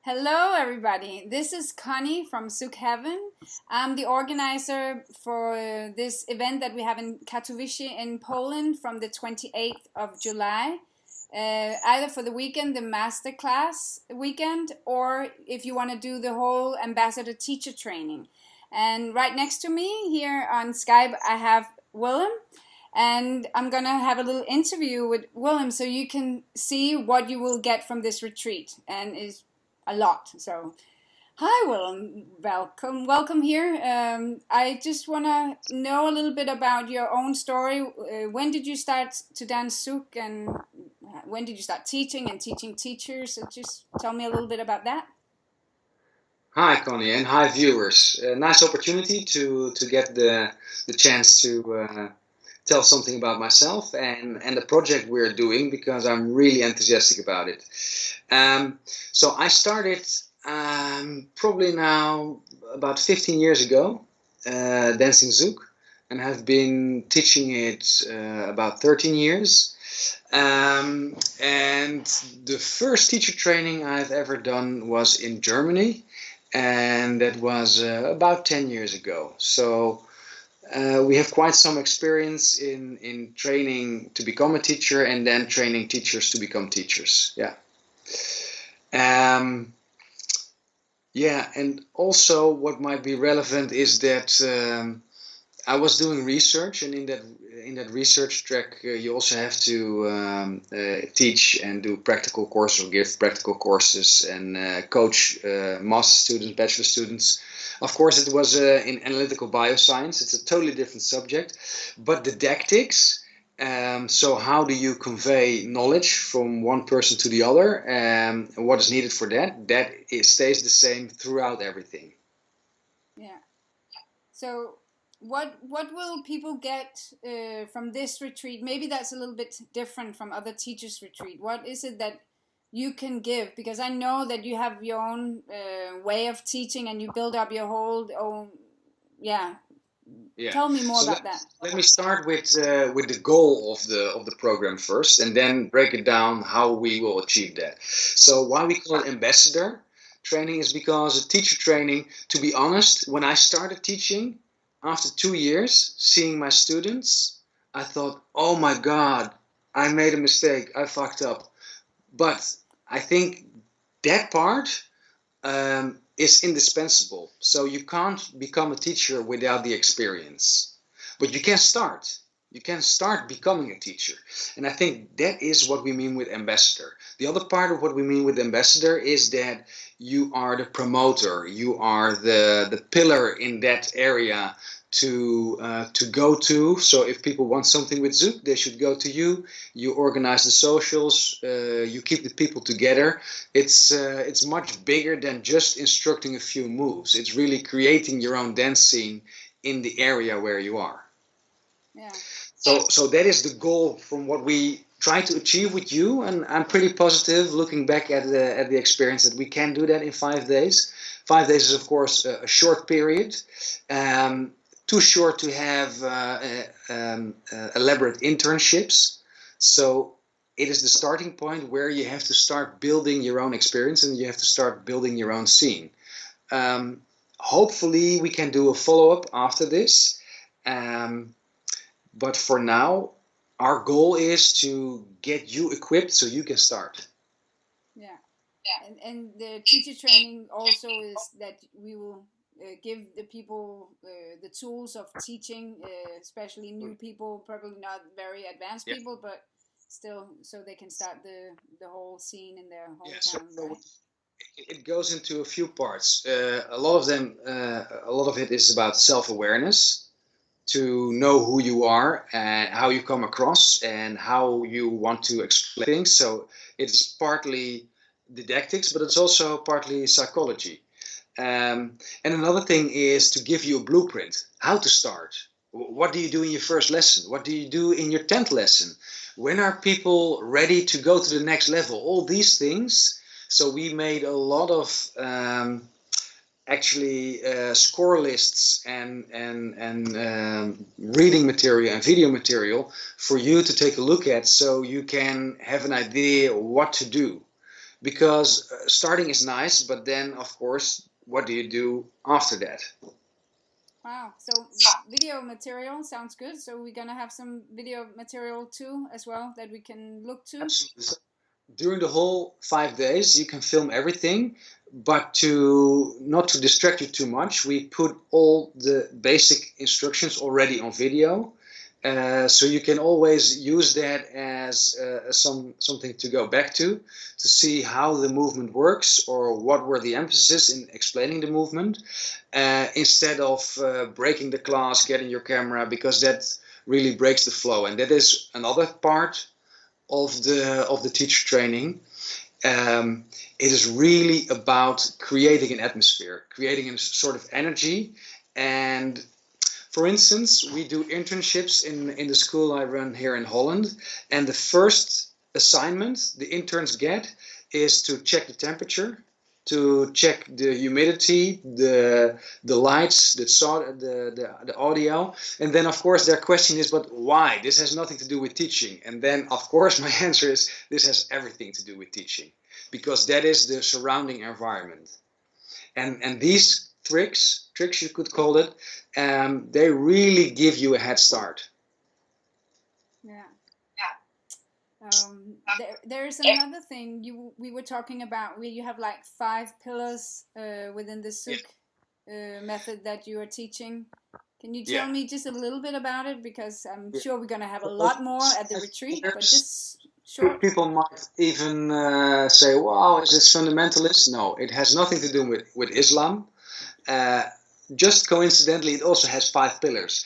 Hello, everybody. This is Connie from Zouk Heaven. I'm the organizer for this event that we have in Katowice in Poland from the 28th of July. Either for the weekend, the masterclass weekend, or if you want to do the whole ambassador teacher training. And right next to me here on Skype, I have Willem. And I'm going to have a little interview with Willem so you can see what you will get from this retreat. And it's a lot. So, hi, Willem. Welcome here. I just want to know a little bit about your own story. When did you start to dance Zouk, and when did you start teaching and teaching teachers? So just tell me a little bit about that. Hi, Connie, and hi, viewers. Nice opportunity to get the chance to tell something about myself and the project we're doing, because I'm really enthusiastic about it. So I started probably now about 15 years ago dancing Zouk, and have been teaching it about 13 years. And the first teacher training I've ever done was in Germany, and that was about 10 years ago. So we have quite some experience in training to become a teacher, and then training teachers to become teachers. Yeah. Yeah, and also what might be relevant is that I was doing research, and in that research track, you also have to teach and do practical courses, or give practical courses, and coach master students, bachelor students. Of course, it was in analytical bioscience. It's a totally different subject, but didactics. So how do you convey knowledge from one person to the other, and what is needed for that? It stays the same throughout everything. Yeah. So what will people get from this retreat? Maybe that's a little bit different from other teachers' retreat. What is it that you can give? Because I know that you have your own way of teaching, and you build up your whole own. Yeah. Yeah. Tell me more So about that. let me start with the goal of the program first, and then break it down how we will achieve that. So why we call it ambassador training is because a teacher training, to be honest, when I started teaching after 2 years, seeing my students, I thought, oh my God, I made a mistake, I fucked up. But I think that part is indispensable. So you can't become a teacher without the experience, but you can start. You can start becoming a teacher. And I think that is what we mean with ambassador. The other part of what we mean with ambassador is that you are the promoter, you are the pillar in that area to go to. So if people want something with Zouk, they should go to you. You organize the socials, you keep the people together. It's much bigger than just instructing a few moves. It's really creating your own dance scene in the area where you are. Yeah. So that is the goal from what we try to achieve with you, and I'm pretty positive, looking back at the experience, that we can do that in 5 days. 5 days is, of course, a short period. Too short to have elaborate internships. So it is the starting point where you have to start building your own experience, and you have to start building your own scene. Hopefully we can do a follow-up after this. But for now, our goal is to get you equipped so you can start. Yeah. And the teacher training also is that we will give the people the tools of teaching, especially new people, probably not very advanced Yeah. people, but still, so they can start the whole scene in their So hometown, right? it goes into a few parts. A lot of it is about self-awareness, to know who you are and how you come across and how you want to explain things. So it's partly didactics, but it's also partly psychology. And another thing is to give you a blueprint, how to start. What do you do in your first lesson? What do you do in your 10th lesson? When are people ready to go to the next level? All these things. So we made a lot of actually score lists and reading material and video material for you to take a look at, so you can have an idea what to do. because starting is nice, but then of course, what do you do after that? Wow. So video material sounds good. So we're gonna have some video material too as well that we can look to. Absolutely. So during the whole 5 days, you can film everything, but to not to distract you too much, we put all the basic instructions already on video. So you can always use that as something to go back to see how the movement works or what were the emphasis in explaining the movement, instead of breaking the class, getting your camera, because that really breaks the flow. And that is another part of the teacher training. It is really about creating an atmosphere, creating a sort of energy. And for instance, we do internships in the school I run here in Holland, and the first assignment the interns get is to check the temperature, to check the humidity, the lights, the audio, and then of course their question is, but why? This has nothing to do with teaching. And then of course my answer is, this has everything to do with teaching, because that is the surrounding environment. And these tricks you could call it, they really give you a head start. Yeah. There is another thing we were talking about where you have like 5 pillars within the Zouk method that you are teaching. Can you tell me just a little bit about it? Because I'm sure we're going to have a lot more at the retreat, but just short. People might even say, wow, is this fundamentalist? No, it has nothing to do with Islam. Just coincidentally, it also has 5 pillars.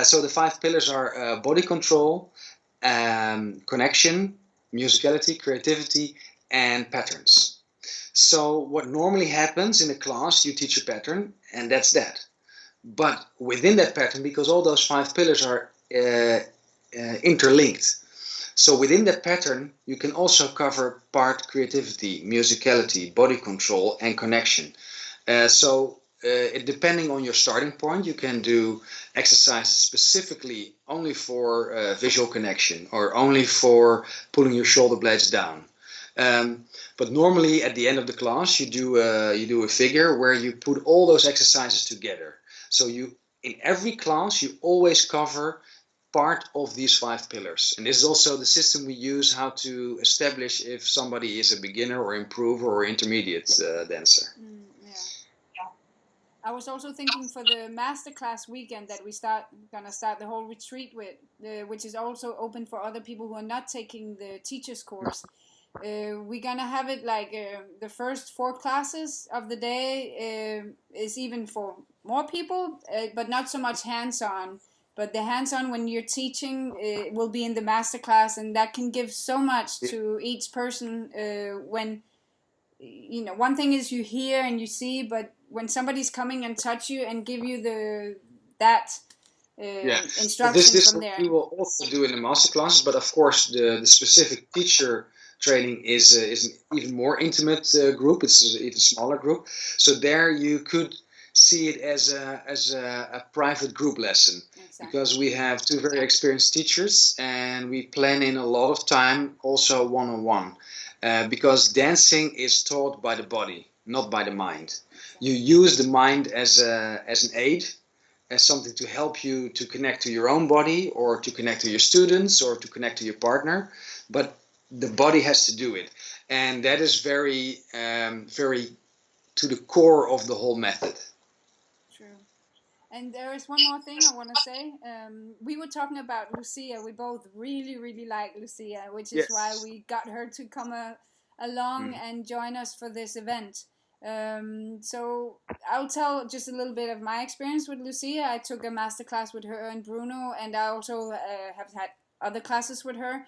So the 5 pillars are body control, connection, musicality, creativity, and patterns. So what normally happens in a class, you teach a pattern, and that's that. But within that pattern, because all those 5 pillars are interlinked, so within that pattern, you can also cover part creativity, musicality, body control, and connection. Depending on your starting point, you can do exercises specifically only for visual connection or only for pulling your shoulder blades down. But normally at the end of the class, you do a figure where you put all those exercises together. So in every class, you always cover part of these 5 pillars. And this is also the system we use how to establish if somebody is a beginner or improver or intermediate dancer. I was also thinking for the masterclass weekend that gonna start the whole retreat with, which is also open for other people who are not taking the teacher's course. We're gonna have it like the first 4 classes of the day is even for more people, but not so much hands-on. But the hands-on when you're teaching will be in the masterclass, and that can give so much to each person. When one thing is you hear and you see, but when somebody's coming and touch you and give you instruction this from there. We will also do in the masterclasses, but of course the specific teacher training is an even more intimate group. It's an even smaller group. So there you could see it as a private group lesson. Exactly. Because we have 2 very experienced teachers, and we plan in a lot of time also one-on-one. Because dancing is taught by the body, not by the mind. You use the mind as an aid, as something to help you to connect to your own body, or to connect to your students, or to connect to your partner. But the body has to do it, and that is very, very to the core of the whole method. True. And there is one more thing I want to say. We were talking about Lucia. We both really, really like Lucia, which is why we got her to come along and join us for this event. So I'll tell just a little bit of my experience with Lucia. I took a masterclass with her and Bruno, and I also have had other classes with her.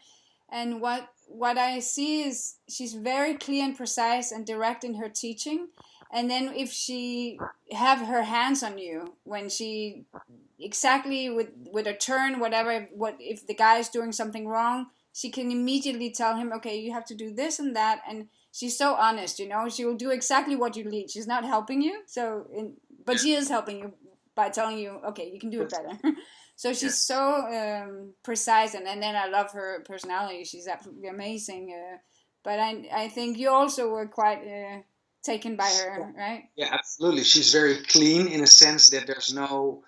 And what I see is she's very clear and precise and direct in her teaching. And then if she have her hands on you, when she exactly with a turn, whatever, if the guy is doing something wrong, she can immediately tell him, okay, you have to do this and that. And she's so honest, she will do exactly what you lead. She's not helping you, but she is helping you by telling you, okay, you can do it better. So she's so precise, and then I love her personality. She's absolutely amazing. But I think you also were quite taken by her, right? Yeah, absolutely. She's very clean in a sense that there's no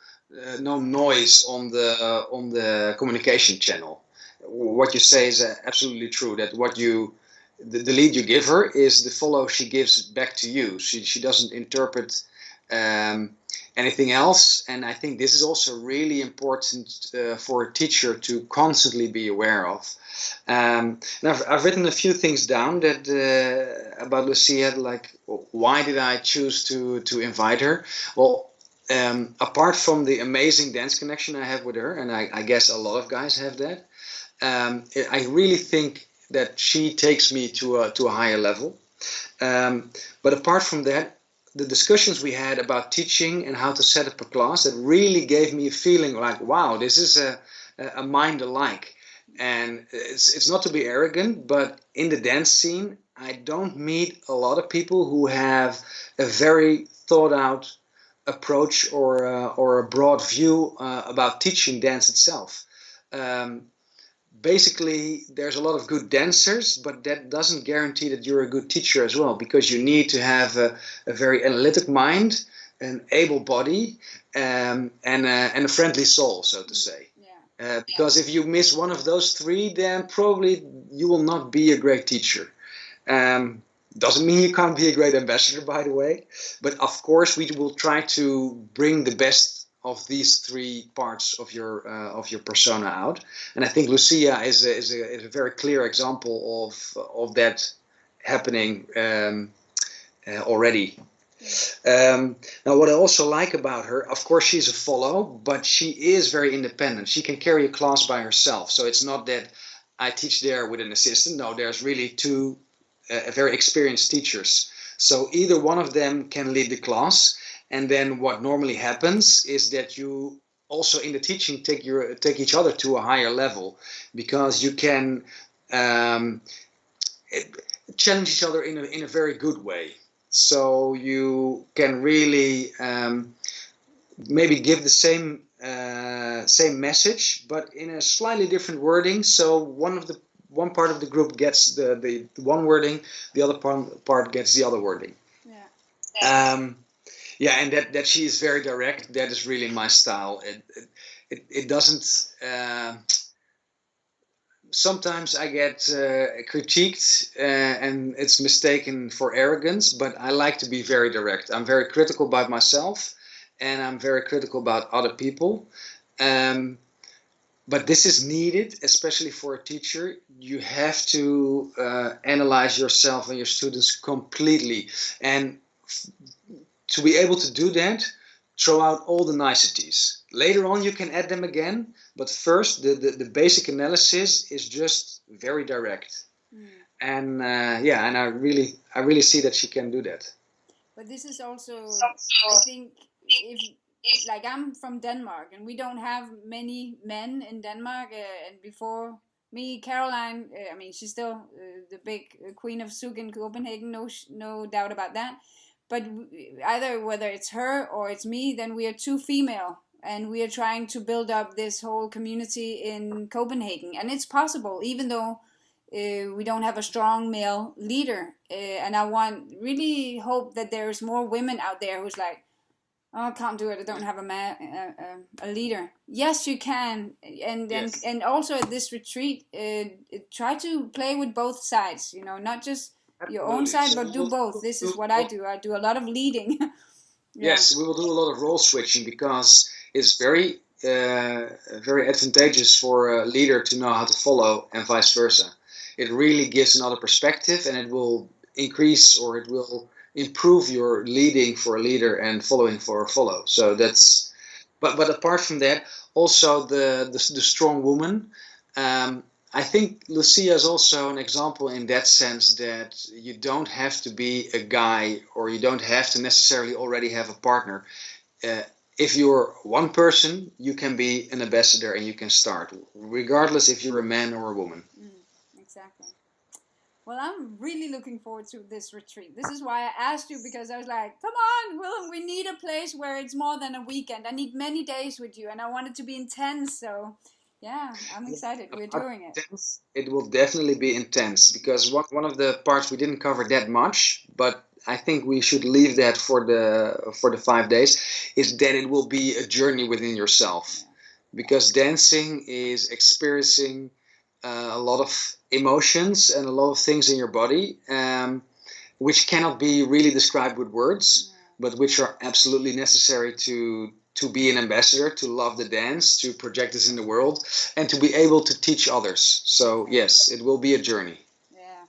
noise on the communication channel. What you say is absolutely true. That the lead you give her is the follow she gives back to you. She doesn't interpret um, anything else, and I think this is also really important for a teacher to constantly be aware of. And I've written a few things down that about Lucia, like why did I choose to invite her? Well, apart from the amazing dance connection I have with her, and I guess a lot of guys have that, I really think that she takes me to a higher level. But apart from that, the discussions we had about teaching and how to set up a class, that really gave me a feeling like, wow, this is a mind alike. And it's not to be arrogant, but in the dance scene, I don't meet a lot of people who have a very thought out approach or a broad view about teaching dance itself. Basically, there's a lot of good dancers, but that doesn't guarantee that you're a good teacher as well, because you need to have a very analytic mind, an able body, and a friendly soul, so to say. Because if you miss one of those three, then probably you will not be a great teacher. Doesn't mean you can't be a great ambassador, by the way, but of course we will try to bring the best of these three parts of your persona out, and I think Lucia is a very clear example of that happening already. Now, what I also like about her, of course, she's a follow, but she is very independent. She can carry a class by herself, so it's not that I teach there with an assistant. No, there's really two very experienced teachers. So either one of them can lead the class, and then what normally happens is that you also in the teaching take each other to a higher level, because you can challenge each other in a very good way. So you can really maybe give the same message, but in a slightly different wording. So one part of the group gets the one wording, the other part gets the other wording. Yeah, and that she is very direct. That is really my style. It doesn't. Sometimes I get critiqued and it's mistaken for arrogance, but I like to be very direct. I'm very critical about myself, and I'm very critical about other people. But this is needed, especially for a teacher. You have to analyze yourself and your students completely, and to be able to do that, throw out all the niceties. Later on you can add them again, but first the basic analysis is just very direct. And and I really see that she can do that. But this is also, I think, if like I'm from Denmark and we don't have many men in Denmark, and before me, Caroline, I mean, she's still the big queen of Zouk in Copenhagen, no doubt about that. But either whether it's her or it's me, then we are two female, and we are trying to build up this whole community in Copenhagen, and it's possible, even though we don't have a strong male leader. And I really hope that there's more women out there who's like, oh, I can't do it. I don't have a leader. Yes, you can, and also at this retreat, try to play with both sides. You know, not just your own side, but do both. This is what I do. I do a lot of leading. Yes, we will do a lot of role switching, because it's very advantageous for a leader to know how to follow, and vice versa. It really gives another perspective, and it will increase, or it will improve your leading for a leader and following for a follow. So that's, but apart from that, also the strong woman. I think Lucia is also an example in that sense, that you don't have to be a guy, or you don't have to necessarily already have a partner. If you're one person, you can be an ambassador and you can start, regardless if you're a man or a woman. Exactly. Well, I'm really looking forward to this retreat. This is why I asked you, because I was like, come on, Willem, we need a place where it's more than a weekend. I need many days with you, and I want it to be intense. So Yeah, I'm excited. We're About doing it. intense, it will definitely be intense because one of the parts we didn't cover that much, but I think we should leave that for the 5 days, is that it will be a journey within yourself. Yeah. Because dancing is experiencing a lot of emotions and a lot of things in your body, which cannot be really described with words, but which are absolutely necessary to be an ambassador, to love the dance, to project this in the world, and to be able to teach others. So yes, it will be a journey. Yeah.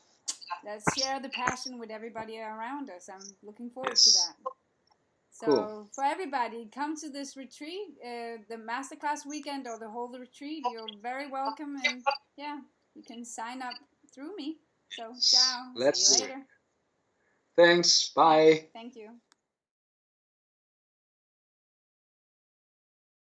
Let's share the passion with everybody around us. I'm looking forward to Yes. that. Cool. So for everybody, come to this retreat, the masterclass weekend or the whole retreat. You're very welcome, and yeah, you can sign up through me. So ciao. See Let's you do it. later. Thanks. Yeah. Bye. Thank you.